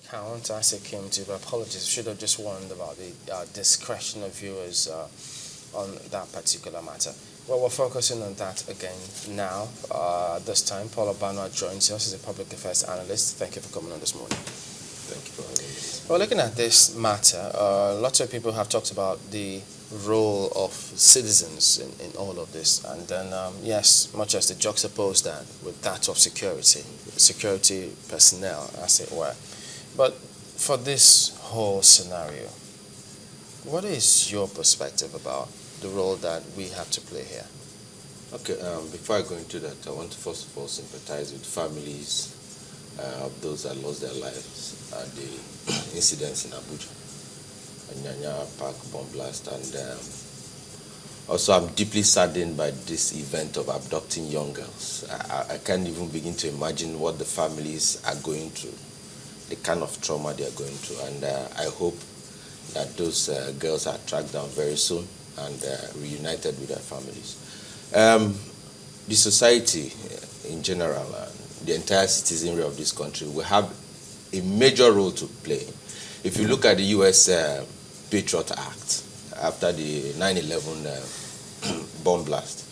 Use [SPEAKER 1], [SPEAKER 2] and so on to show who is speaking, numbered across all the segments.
[SPEAKER 1] account as it came to, but apologies, should have just warned about the discretion of viewers on that particular matter. Well, we're focusing on that again now. This time, Paul Obanua joins us as a public affairs analyst. Thank you for coming on this morning.
[SPEAKER 2] Thank you for having me.
[SPEAKER 1] Well, looking at this matter, lots of people have talked about the role of citizens in all of this. And then, yes, much as they juxtapose that with that of security personnel, as it were. But for this whole scenario, what is your perspective about the role that we have to play here?
[SPEAKER 2] Okay, before I go into that, I want to first of all sympathize with families of those that lost their lives at the incidents in Abuja, Nyanya Park bomb blast, and also I'm deeply saddened by this event of abducting young girls. I can't even begin to imagine what the families are going through, the kind of trauma they are going through, and I hope that those girls are tracked down very soon and reunited with their families. The society in general, the entire citizenry of this country will have a major role to play. If you look at the U.S. Patriot Act after the 9/11 bomb blast,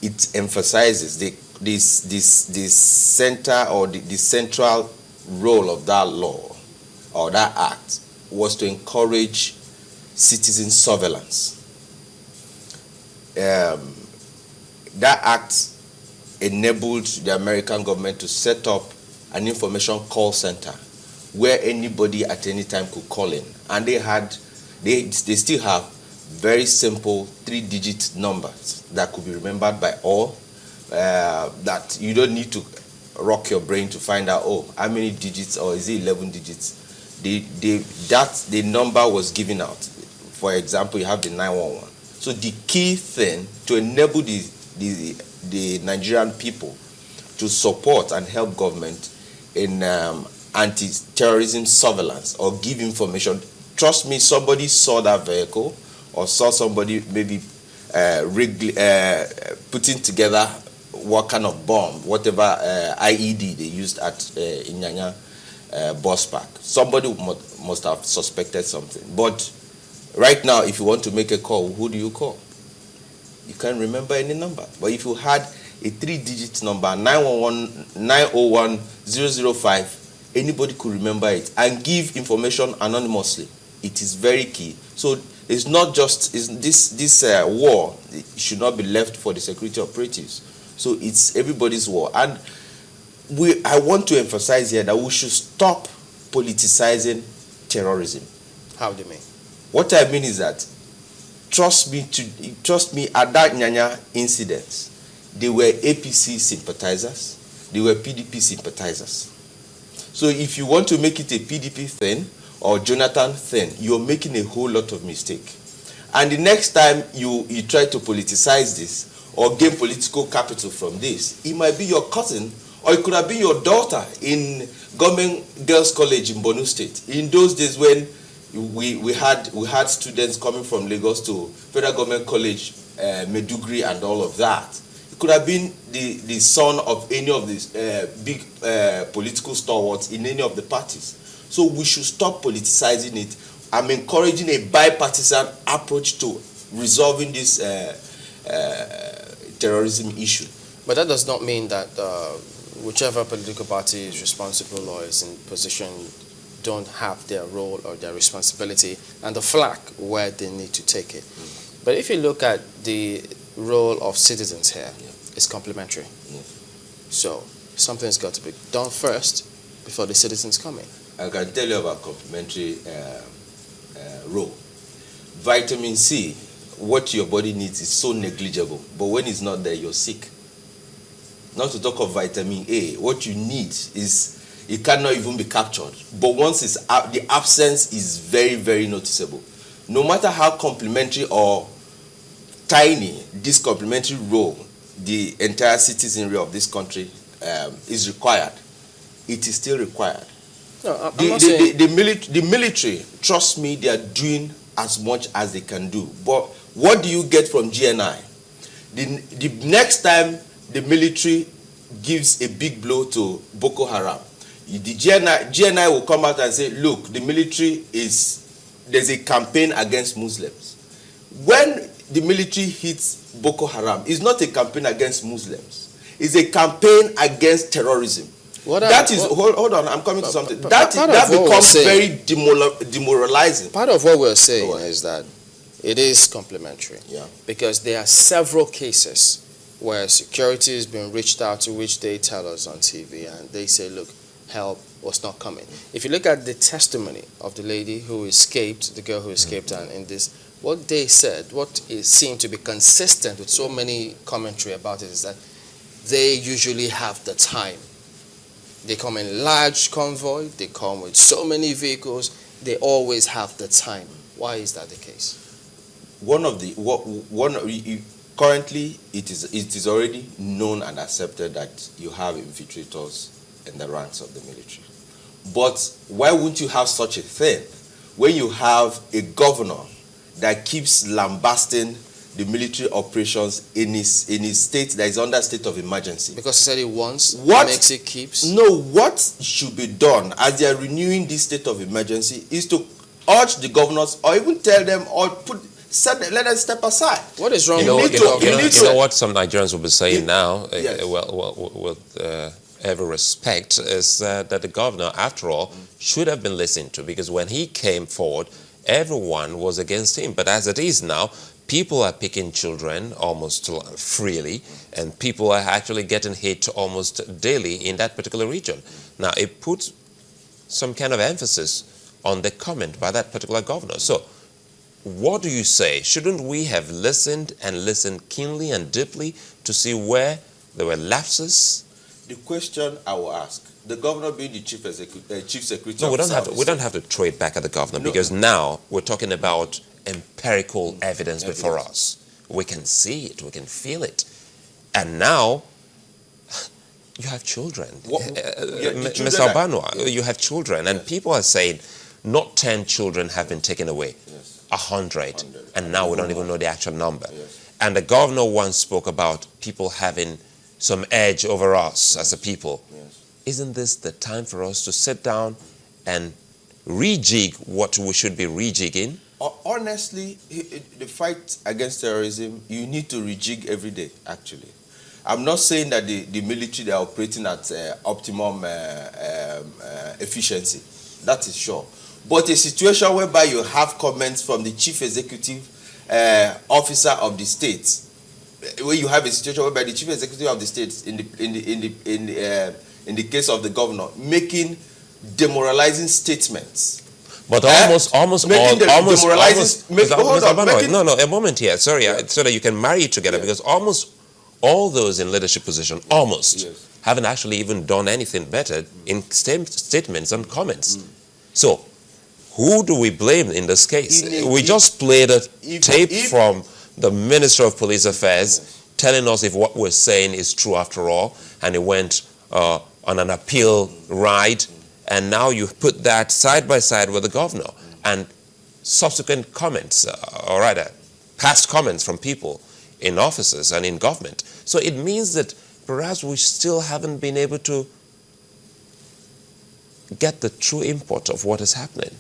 [SPEAKER 2] it emphasizes this center or the central role of that law or that act was to encourage citizen surveillance. That act enabled the American government to set up an information call center where anybody at any time could call in, and they still have very simple 3-digit numbers that could be remembered by all, that you don't need to rock your brain to find out, oh, how many digits, or is it 11 digits? The number was given out. For example, you have the 911. So the key thing to enable the Nigerian people to support and help government in anti-terrorism surveillance or give information. Trust me, somebody saw that vehicle or saw somebody maybe putting together what kind of bomb, whatever IED they used at Inyanya bus park. Somebody must have suspected something. But right now, if you want to make a call, who do you call? You can't remember any number. But if you had a 3-digit number, 901 005, anybody could remember it and give information anonymously. It is very key. So it's not just this war. It should not be left for the security operatives. So it's everybody's war. And I want to emphasize here that we should stop politicizing terrorism.
[SPEAKER 1] How do you mean?
[SPEAKER 2] What I mean is that, trust me, at that Nyanya incident, they were APC sympathizers, they were PDP sympathizers. So if you want to make it a PDP thing or Jonathan thing, you're making a whole lot of mistake. And the next time you try to politicize this or gain political capital from this, it might be your cousin, or it could have been your daughter in Government Girls College in Borno State. In those days when we had students coming from Lagos to Federal Government College, Medugri, and all of that. It could have been the son of any of these big political stalwarts in any of the parties. So we should stop politicizing it. I'm encouraging a bipartisan approach to resolving this terrorism issue.
[SPEAKER 1] But that does not mean that whichever political party is responsible or is in position don't have their role or their responsibility and the flack where they need to take it. But if you look at the role of citizens here, it's complementary. So something's got to be done first before the citizens come in.
[SPEAKER 2] I can tell you about complementary role. Vitamin C, what your body needs is so negligible, but when it's not there, you're sick. Not to talk of vitamin A, what you need is, it cannot even be captured. But once it's out, the absence is very, very noticeable. No matter how complementary or tiny this complementary role the entire citizenry of this country is required, it is still required.
[SPEAKER 1] No,
[SPEAKER 2] the military, trust me, they are doing as much as they can do. But what do you get from GNI? The next time the military gives a big blow to Boko Haram, The GNI will come out and say, look, the military there's a campaign against Muslims. When the military hits Boko Haram, it's not a campaign against Muslims. It's a campaign against terrorism. Hold on, I'm coming to something. That becomes very demoralizing.
[SPEAKER 1] Part of what we're saying is that it is complementary.
[SPEAKER 2] Yeah.
[SPEAKER 1] Because there are several cases where security is being reached out to, which they tell us on TV, and they say, look, help was not coming. If you look at the testimony of the lady who escaped, the girl who escaped, and in this, what they said, what is seemed to be consistent with so many commentary about it, is that they usually have the time. They come in large convoy, they come with so many vehicles, they always have the time. Why is that the case?
[SPEAKER 2] Currently, it is already known and accepted that you have infiltrators in the ranks of the military. But why wouldn't you have such a thing when you have a governor that keeps lambasting the military operations in his state that is under state of emergency?
[SPEAKER 1] Because he said it once, what makes it keeps?
[SPEAKER 2] No, what should be done as they are renewing this state of emergency is to urge the governors, or even tell them, or let them step aside.
[SPEAKER 1] What is wrong
[SPEAKER 3] with you know what some Nigerians will be saying now,
[SPEAKER 2] yes.
[SPEAKER 3] With every respect, is that the governor, after all, should have been listened to, because when he came forward, everyone was against him. But as it is now, people are picking children almost freely, and people are actually getting hit almost daily in that particular region. Now, it puts some kind of emphasis on the comment by that particular governor. So, what do you say? Shouldn't we have listened and listened keenly and deeply to see where there were lapses?
[SPEAKER 2] The question I will ask, the governor being the chief secretary.
[SPEAKER 3] No, we don't have to throw it back at the governor, because now we're talking about empirical evidence before us. We can see it, we can feel it, and now you have children. Ms. Obanua, you have children, and people are saying not 10 children have been taken away. 100, and now we don't even know the actual number.
[SPEAKER 2] Yes.
[SPEAKER 3] And the governor once spoke about people having some edge over us as a people.
[SPEAKER 2] Yes.
[SPEAKER 3] Isn't this the time for us to sit down and rejig what we should be rejigging?
[SPEAKER 2] Honestly, the fight against terrorism, you need to rejig every day, actually. I'm not saying that the military, they are operating at optimum efficiency. That is sure. But a situation whereby you have comments from the chief executive officer of the state, where you have a situation whereby the chief executive of the state, in the case of the governor, making demoralizing statements.
[SPEAKER 3] But a moment here. Sorry, so that you can marry it together, because almost all those in leadership position haven't actually even done anything better in statements and comments. So, who do we blame in this case? We just played a tape from the Minister of Police Affairs telling us if what we're saying is true after all, and he went on an appeal ride, and now you put that side by side with the governor, and subsequent comments, or rather, past comments from people in offices and in government. So it means that perhaps we still haven't been able to get the true import of what is happening.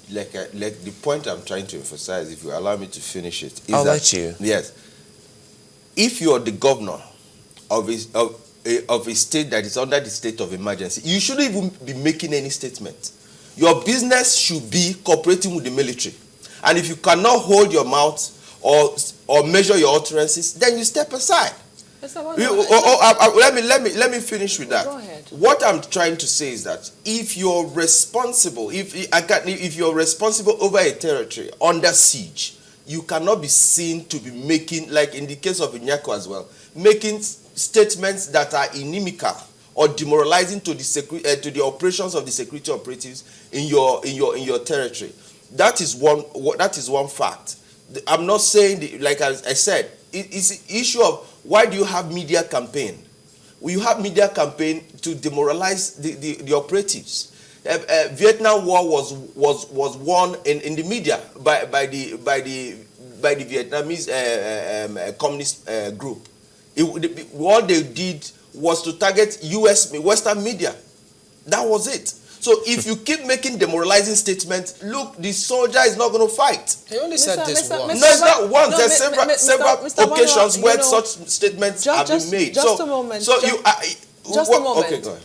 [SPEAKER 2] Like the point I'm trying to emphasize, if you allow me to finish it, is
[SPEAKER 3] I'll let you.
[SPEAKER 2] Yes. If you're the governor of a state that is under the state of emergency, you shouldn't even be making any statement. Your business should be cooperating with the military. And if you cannot hold your mouth or measure your utterances, then you step aside. Let me finish with that.
[SPEAKER 4] Go ahead.
[SPEAKER 2] What I'm trying to say is that if you're responsible, if you're responsible over a territory under siege, you cannot be seen to be making, like in the case of Inyako as well, making statements that are inimical or demoralizing to the operations of the security operatives in your territory. That is one fact. I'm not saying, like I said, it's an issue of why do you have media campaign? You have media campaign to demoralize the operatives. Vietnam War was won in the media by the Vietnamese communist group. What they did was to target Western media.
[SPEAKER 4] That was it. So if you keep making demoralizing statements, look, the soldier is not going to fight.
[SPEAKER 1] He only said this once.
[SPEAKER 4] No, it's not once.
[SPEAKER 5] No,
[SPEAKER 4] There's several
[SPEAKER 5] Mr.
[SPEAKER 4] occasions
[SPEAKER 5] Obanua,
[SPEAKER 4] where such statements have been made.
[SPEAKER 5] Just a moment.
[SPEAKER 4] So you...
[SPEAKER 5] Just a moment.
[SPEAKER 4] Okay, go ahead.